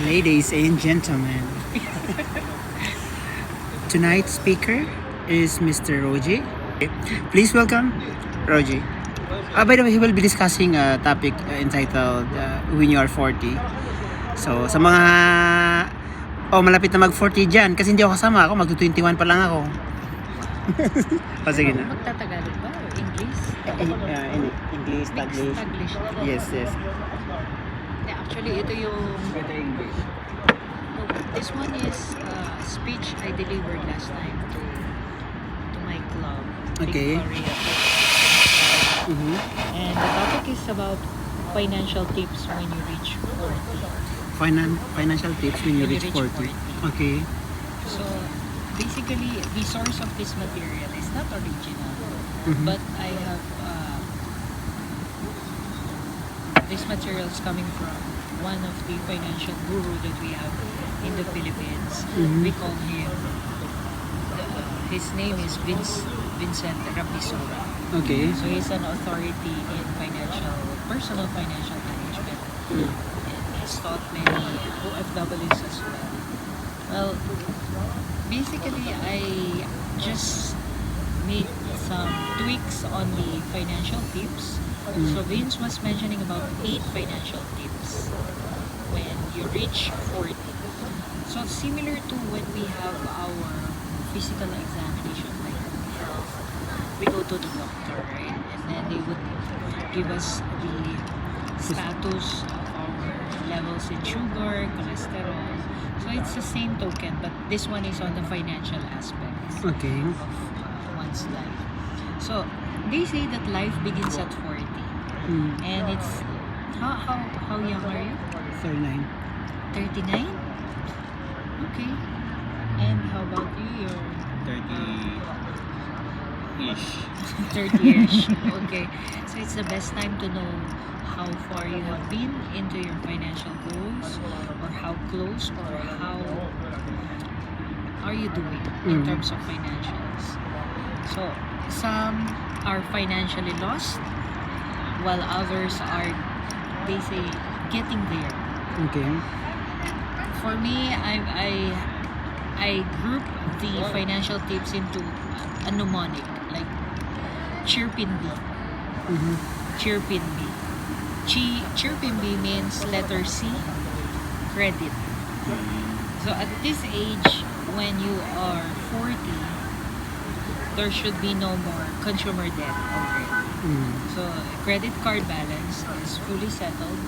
Ladies and gentlemen, tonight's speaker is Mr. Rogie. Please welcome Rogie. By the way, he will be discussing a topic entitled When You Are 40. So, sa mga malapit na mag-40 dyan, kasi hindi ako kasama ako, mag-21 pa lang ako. O, sige na. Magtatagalog ba o English? English, Taglish. Taglish. Yes. Actually, ito yung... This one is speech I delivered last time to my club. Okay. Victoria. Mm-hmm. And the topic is about financial tips when you reach 40. Financial tips when you reach 40. Okay. So, basically, the source of this material is not original, but I have this material is coming from one of the financial guru that we have in the Philippines. We call him, his name is Vincent Rapisura. Okay. So he's an authority in personal financial management. And he's taught many OFWs as well. Well, basically, I just made some tweaks on the financial tips. So Vince was mentioning about 8 financial tips when you reach 40. So similar to when we have our physical examination, like health, we go to the doctor, right? And then they would give us the status of our levels in sugar, cholesterol. So it's the same token, but this one is on the financial aspects Okay. of one's life. So they say that life begins at 40, and it's how young are you? 39. 39. Okay. And how about you? You're 30-ish. 30ish. Okay. So it's the best time to know how far you have been into your financial goals, or how close, or how are you doing in terms of financials. So some are financially lost, while others are, they say, getting there. Okay. For me, I group the financial tips into a mnemonic, like Chirpin B. Chirpin B. Chirpin B means letter C, credit. So at this age, when you are 40, there should be no more consumer debt already. So credit card balance is fully settled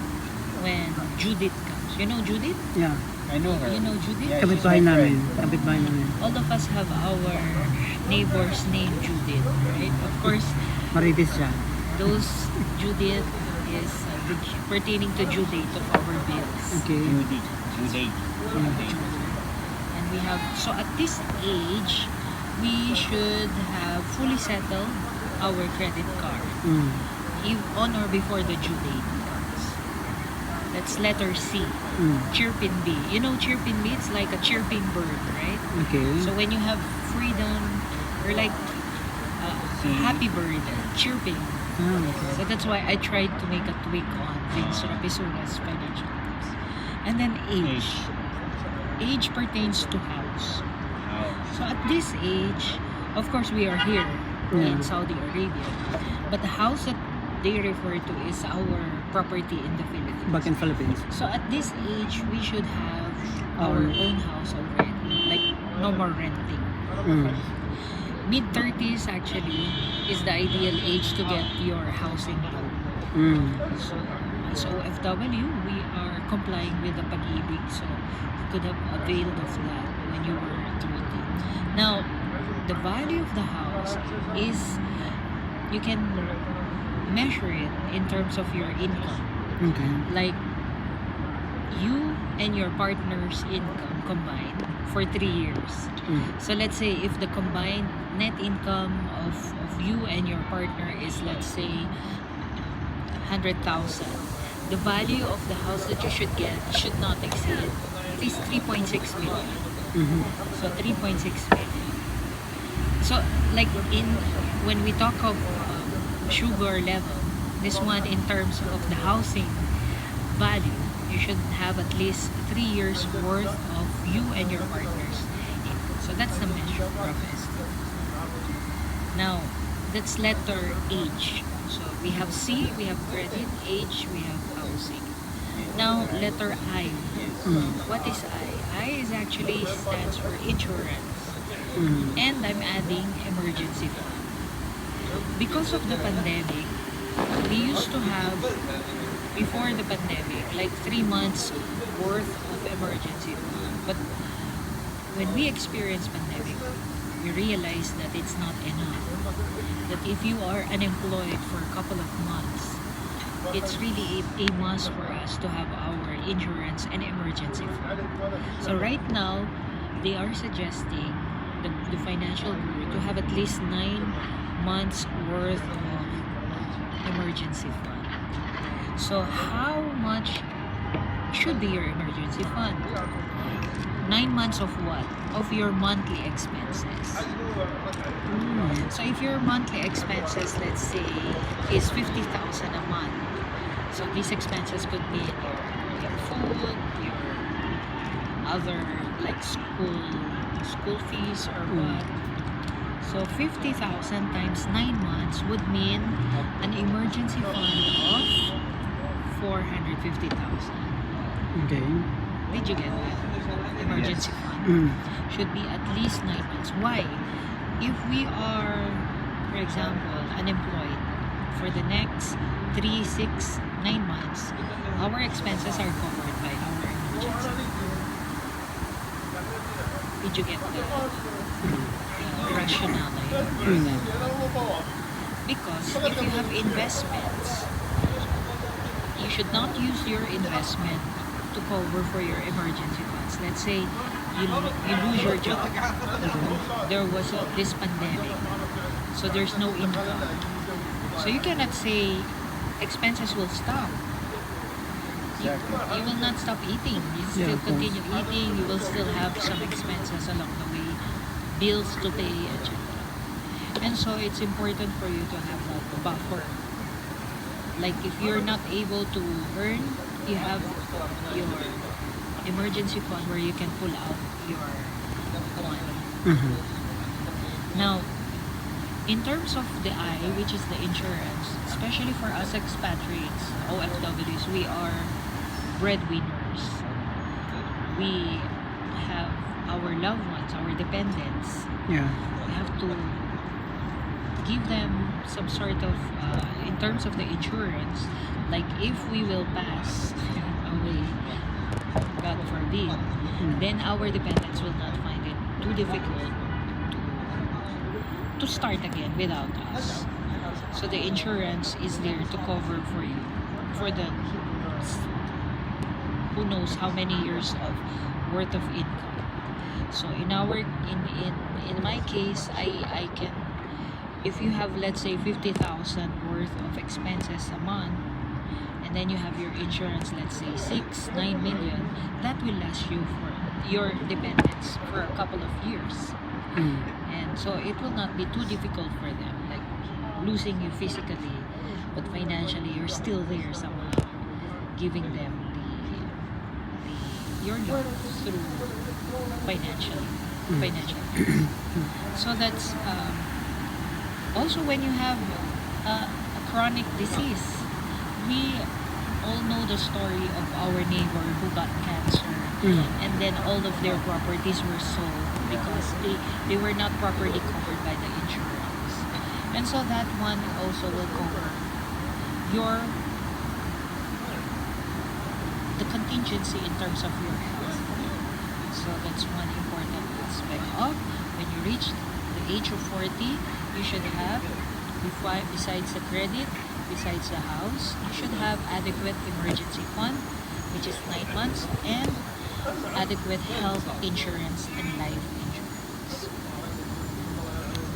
when due date comes. You know Judith? Yeah. I know her. You know Judith? Yeah. Kapitbahay namin. Kapitbahay namin. All of us have our neighbors named Judith, right? Of course, Marites siya. those Judith is pertaining to due date of our bills. Okay. Due date. And we have, so at this age, we should have fully settled our credit card on or before the due date comes. That's letter C. Chirpin B. You know Chirpin B? It's like a chirping bird, right? Okay. So when you have freedom, or like happy bird, chirping. Okay. So that's why I tried to make a tweak on Vince Rapisura's financial tips. And then age. Age pertains to house. So at this age, of course we are here in Saudi Arabia, but the house that they refer to is our property in the Philippines. Back in Philippines. So at this age, we should have our own house already, like no more renting. Mid-30s actually is the ideal age to get your housing loan. So as OFW, we are complying with the Pag-ibig, so you could have availed of that when you were 30. Now, the value of the house is, you can measure it in terms of your income. Okay. Like, you and your partner's income combined for 3 years. So let's say if the combined net income of you and your partner is, let's say, 100,000, the value of the house that you should get should not exceed at least 3.6 million. So 3.6 million. So like when we talk of sugar level, this one in terms of the housing value you should have at least 3 years worth of you and your partner's income. So that's the measure of estimate. Now, that's letter H. So we have C, we have credit, H, we have housing. Now, letter I. What is I? I is actually stands for insurance. And I'm adding emergency fund. Because of the pandemic, we used to have, before the pandemic, like 3 months worth of emergency fund. But when we experienced pandemic, we realized that it's not enough. That if you are unemployed for a couple of months, it's really a must for us to have our insurance and emergency fund. So right now, they are suggesting the financial guru to have at least 9 months worth of emergency fund. So how much should be your emergency fund? 9 months of what? Of your monthly expenses. So if your monthly expenses, let's say, is 50,000 a month, so these expenses could be your food, your other like school fees or what. So 50,000 times 9 months would mean an emergency fund of 450,000. Okay. Did you get that? Emergency fund should be at least 9 months. Why? If we are, for example, unemployed for the next 3, 6, 9 months, our expenses are covered by our emergency fund. Did you get the rationale for that? Because if you have investments, you should not use your investment to cover for your emergency funds. Let's say you lose your job. There was this pandemic, so there's no income. So you cannot say expenses will stop. You will not stop eating. You still continue eating. You will still have some expenses along the way, bills to pay, etc. And so it's important for you to have a buffer. Like if you're not able to earn, you have your emergency fund where you can pull out your money. Now, in terms of the I, which is the insurance, especially for us expatriates, OFWs, we are breadwinners. We have our loved ones, our dependents. Yeah. We have to give them some sort of, in terms of the insurance, like if we will pass away, God forbid, then our dependents will not find it too difficult to start again without us. So the insurance is there to cover for you for the who knows how many years of worth of income. So in my case, I can, if you have, let's say, 50,000 worth of expenses a month, and then you have your insurance, let's say 6-9 million, that will last you for your dependents for a couple of years. And so it will not be too difficult for them, like losing you physically, but financially you're still there somehow, giving them your love through financial. So that's also when you have a chronic disease. We all know the story of our neighbor who got cancer, and then all of their properties were sold because they were not properly covered by the insurance. And so that one also will cover the contingency in terms of your health. So that's one important aspect of when you reach the age of 40, you should have, besides the credit, besides the house, you should have adequate emergency fund, which is 9 months, and adequate health insurance and life insurance.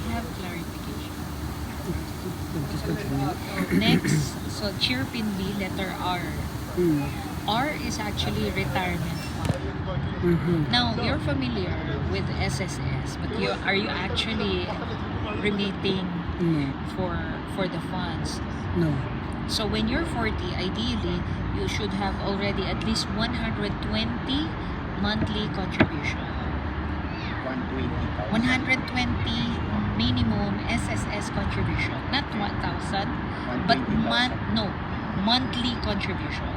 You have clarification. Next, so Chirpin B, letter R. R is actually retirement fund. Now, you're familiar with SSS, but are you actually remitting for the funds? No. So when you're 40, ideally, you should have already at least 120 monthly contribution. 120,000. 120 minimum SSS contribution. Not 1,000, but 120,000. monthly contribution.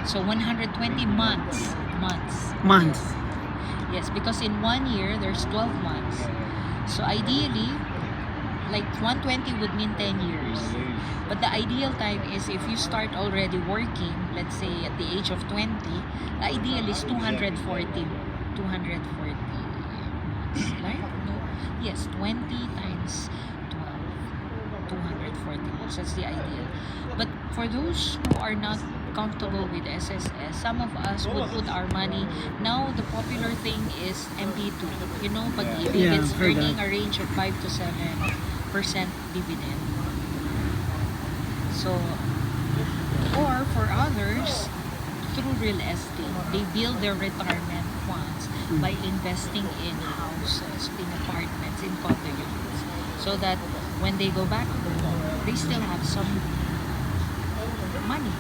So 120 months. Months. Yes, because in 1 year, there's 12 months. So ideally, like 120 would mean 10 years. But the ideal time is if you start already working, let's say at the age of 20, the ideal is 240. 240. Right? No. Yes, 20 times 12. 240 months. That's the ideal. But for those who are not comfortable with SSS, some of us would put our money. Now the popular thing is MP2. You know, pag-ibig, Yeah, it's I've heard earning that. a range of 5 to 7% dividend. So, or for others, through real estate, they build their retirement funds by investing in houses, in apartments, in condo units, so that when they go back home, they still have some money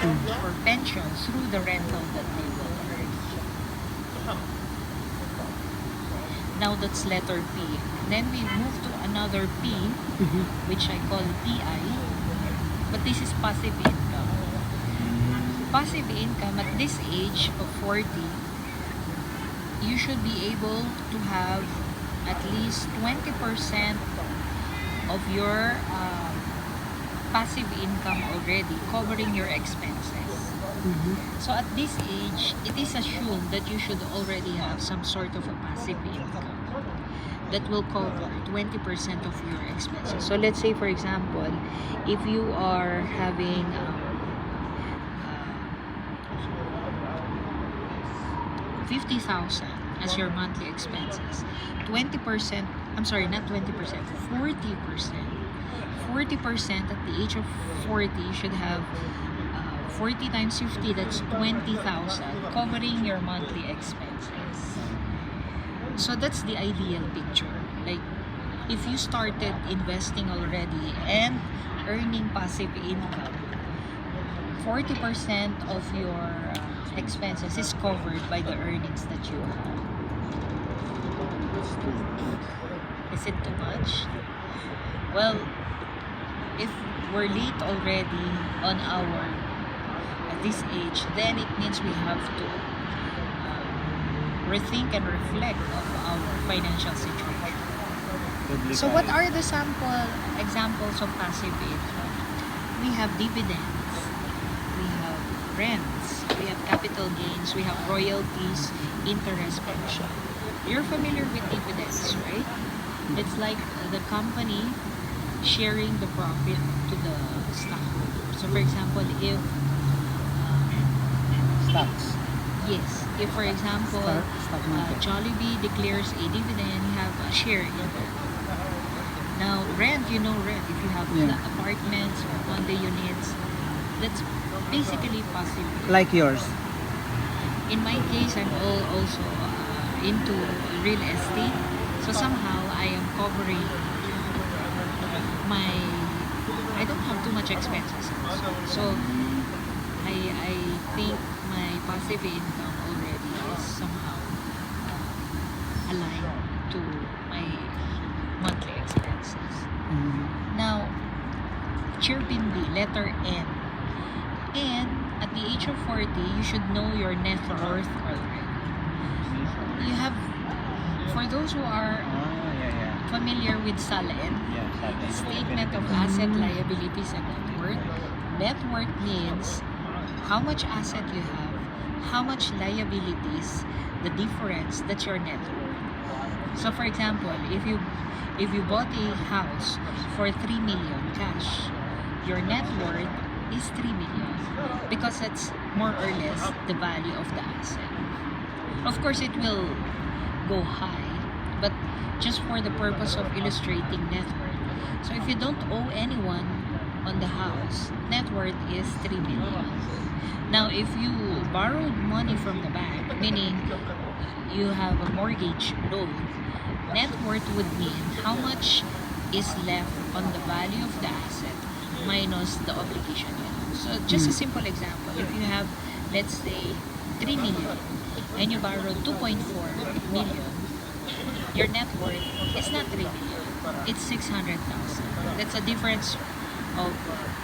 or pensions through the rental that they will earn. Now that's letter P. Then we move to another P, which I call PI, but this is passive income. Passive income at this age of 40, you should be able to have at least 20% of your passive income already covering your expenses. So at this age, it is assumed that you should already have some sort of a passive income that will cover 20% of your expenses. So let's say, for example, if you are having 50,000 as your monthly expenses, 20%, I'm sorry, not 20%, 40%. 40% at the age of 40, you should have 40 times 50, that's 20,000, covering your monthly expenses. So that's the ideal picture. Like, if you started investing already and earning passive income, 40% of your expenses is covered by the earnings that you have. Is it too much? Well, if we're late already on our at this age, then it means we have to rethink and reflect of our financial situation. So what are the examples of passive income? We have dividends, we have rents, we have capital gains, we have royalties, interest, pension. You're familiar with dividends, right? It's like the company sharing the profit to the stockholders. So for example, if Stocks. yes, if for example Stock market. Jollibee declares a dividend, you have a share in it. Now rent, you know rent. If you have Yeah. apartments or condo units, that's basically passive. Like yours. In my case, I'm also into real estate. So somehow I am covering I don't have too much expenses. So I think my passive income already is somehow aligned to my monthly expenses. Now, Chirpin B, letter N. And at the age of 40, you should know your net worth already. You have, for those who are familiar with SALN, Statement of Asset, Liabilities, and Net Worth. Net worth means how much asset you have, how much liabilities, the difference, that's your net worth. So for example, if you bought a house for 3 million cash, your net worth is 3 million because that's more or less the value of the asset. Of course, it will go high, but just for the purpose of illustrating net worth. So if you don't owe anyone on the house, net worth is 3 million. Now, if you borrowed money from the bank, meaning you have a mortgage loan, net worth would mean how much is left on the value of the asset minus the obligation you have. So just a simple example, if you have, let's say, 3 million and you borrow 2.4 million, your net worth is not 3 million, it's 600,000. That's a difference of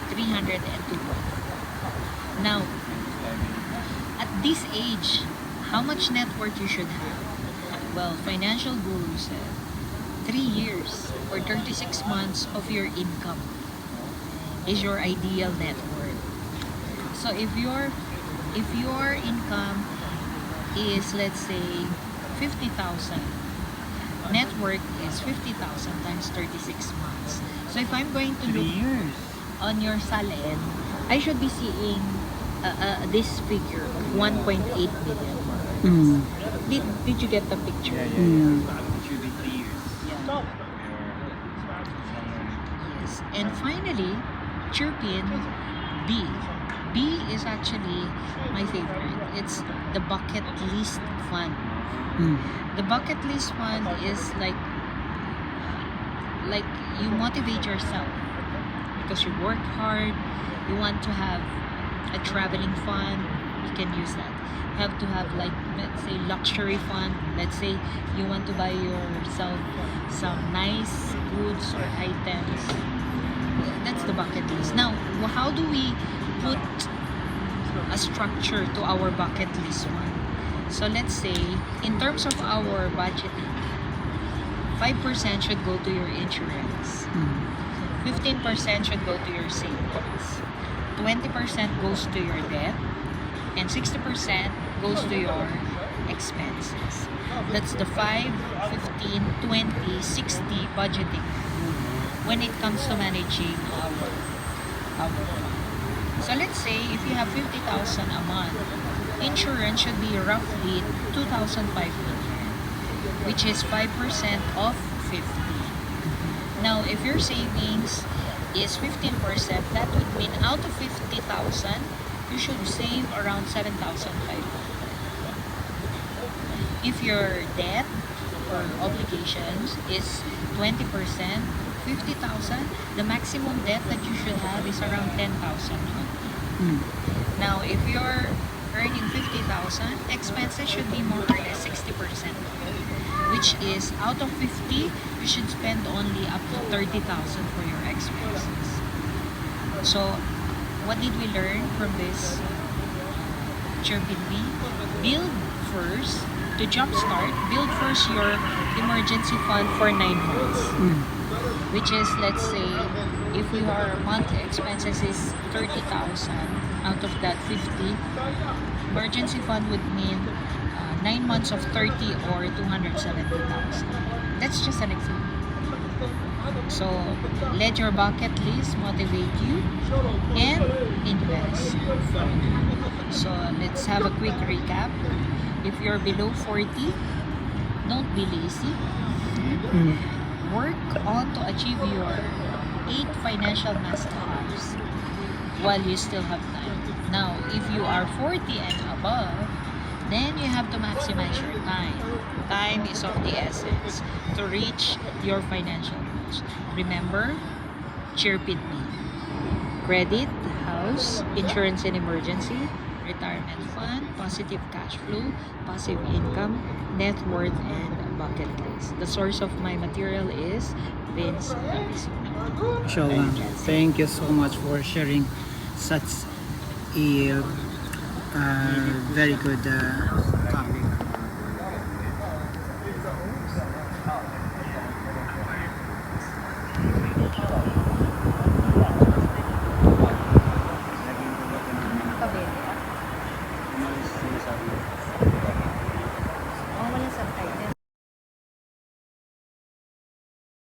302. Now, at this age, how much net worth you should have? Well, financial guru said 3 years or 36 months of your income is your ideal net worth. So if your income is, let's say, 50,000, net worth is 50,000 times 36 months. So if I'm going to 3 look years. on your salad, I should be seeing this figure of 1.8 million. Mm. Did you get the picture? Mm. It should be 3 years. Yeah. Yes. And finally, Chirpin B. B is actually my favorite. It's the bucket list fund. Mm. The bucket list fund is like you motivate yourself because you work hard. You want to have a traveling fund. You can use that. You have to have, like, let's say, luxury fund. Let's say you want to buy yourself some nice goods or items. That's the bucket list. Now, how do we put a structure to our bucket list fund? So let's say, in terms of our budgeting, 5% should go to your insurance, 15% should go to your savings, 20% goes to your debt, and 60% goes to your expenses. That's the 5, 15, 20, 60 budgeting when it comes to managing our fund. So let's say if you have 50,000 a month, insurance should be roughly 2,500, which is 5% of 50. Now, if your savings is 15%, that would mean out of 50,000, you should save around 7,500. If your debt or obligations is 20%, 50,000, the maximum debt that you should have is around 10,000. Now, if you're earning 50,000, expenses should be more or less 60%, which is out of 50, you should spend only up to 30,000 for your expenses. So, what did we learn from this Chirpin B? Build first, to jumpstart, build first your emergency fund for 9 months. Which is, let's say, if your monthly expenses is 30,000, out of that 50, emergency fund would mean 9 months of 30 or 270,000. That's just an example. So, let your bucket list motivate you and invest. So, let's have a quick recap. If you're below 40, don't be lazy. Work on to achieve your 8 financial must-haves while you still have time. Now, if you are 40 and above, then you have to maximize your time. Time is of the essence to reach your financial goals. Remember, Chirpin B. Credit, house, insurance and emergency, retirement fund, positive cash flow, passive income, net worth, and bucket list. The source of my material is Vince. So, thank you so much for sharing such a very good topic.